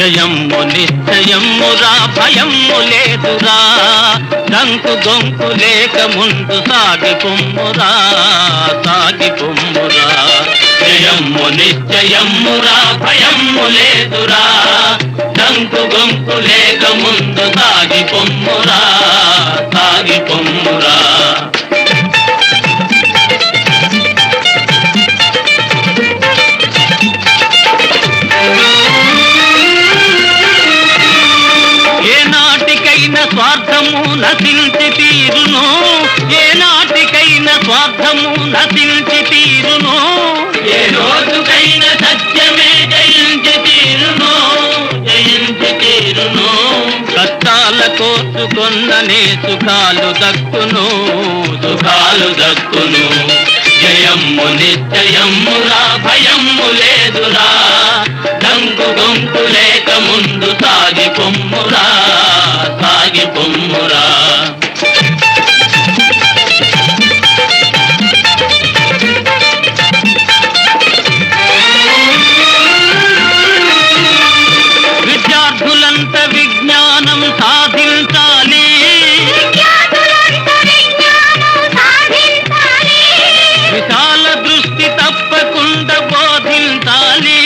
జయమ్ము నిశ్చయమ్మురా భయమ్ము లేదురా డంకు గొంకు లేక ముందు సాగి పొమ్మురా జయమ్ము నిశ్చయమ్మురా భయమ్ము లేదురా డంకు గొంకు లేక ముందు సాగి పొమ్మురా స్వార్థము నశించి తీరును ఏనాటికైనా స్వార్థము నశించి తీరును ఏ రోజుకైనా సత్యమే జయించి తీరును కష్టాల కోసుకొన్ననే సుఖాలు దక్కును జయమ్ము నిశ్చయమ్మురా భయమ్ము లేదురా డంకు గొంకు లేక ముందు సాగి పొమ్మురా విద్యార్థులంత విజ్ఞానం సాధించాలి విశాల దృష్టి తప్పకుండా బోధించాలి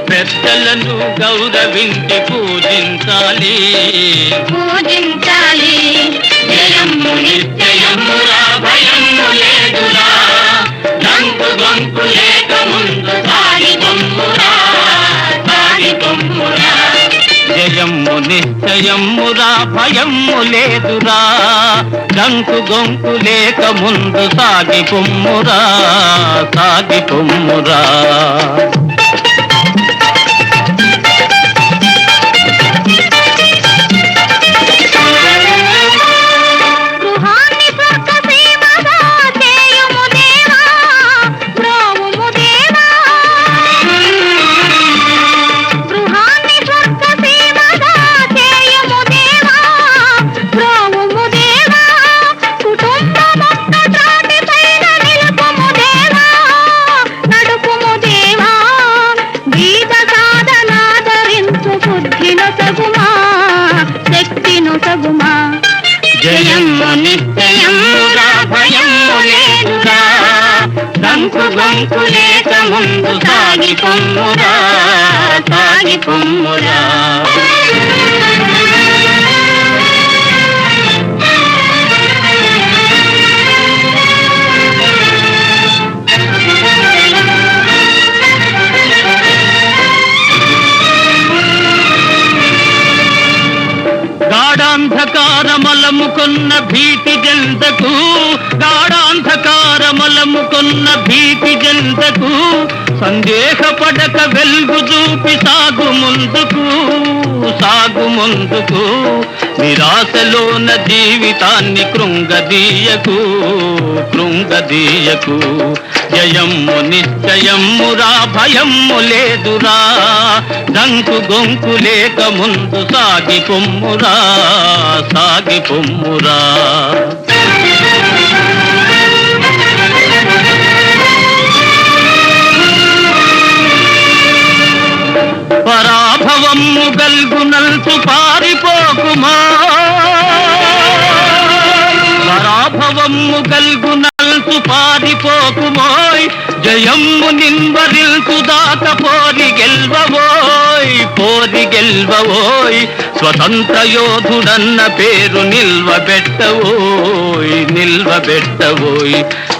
పెద్దలను గౌరవించి పూజించాలి జయమ్ము నిశ్చయమ్మురా భయమ్ము లేదురా డంకు గొంకు లేక ముందు సాగి పొమ్మురా జయమ్ము నిశ్చయమ్మురా భయమ్ము లేదురా డంకు గొంకు లేక ముందు సాగి పొమ్మురా జయమ్ము నిశ్చయమ్మురా భయమ్ము లేదురా డంకు గొంకు లేక ముందు సాగి పొమ్మురా గాఢాంధకారమలముకొన్న భీతి జంతకు సందేహపడక వెలుగు చూపి సాగు ముందుకు నిరాశలోన జీవితాన్ని కృంగదీయకు జయమ్ము నిశ్చయమ్మురా భయమ్ము లేదురా డంకు గొంకు లేక ముందు సాగి పొమ్మురా పరాభవమ్ము గల్గునల్సు పారిపోకుమా జయమ్ము నిన్వరిల్సు దాక పోరి గెల్వవోయ్ స్వతంత్ర యోధుడన్న పేరు నిల్వబెట్టవోయ్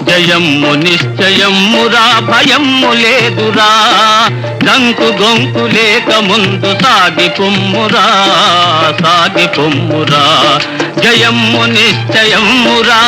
జయమ్ము నిశ్చయమ్మురా భయమ్ము లేదురా డంకు గొంకు లేక ముందు సాగి పొమ్మురా జయమ్ము నిశ్చయమ్మురా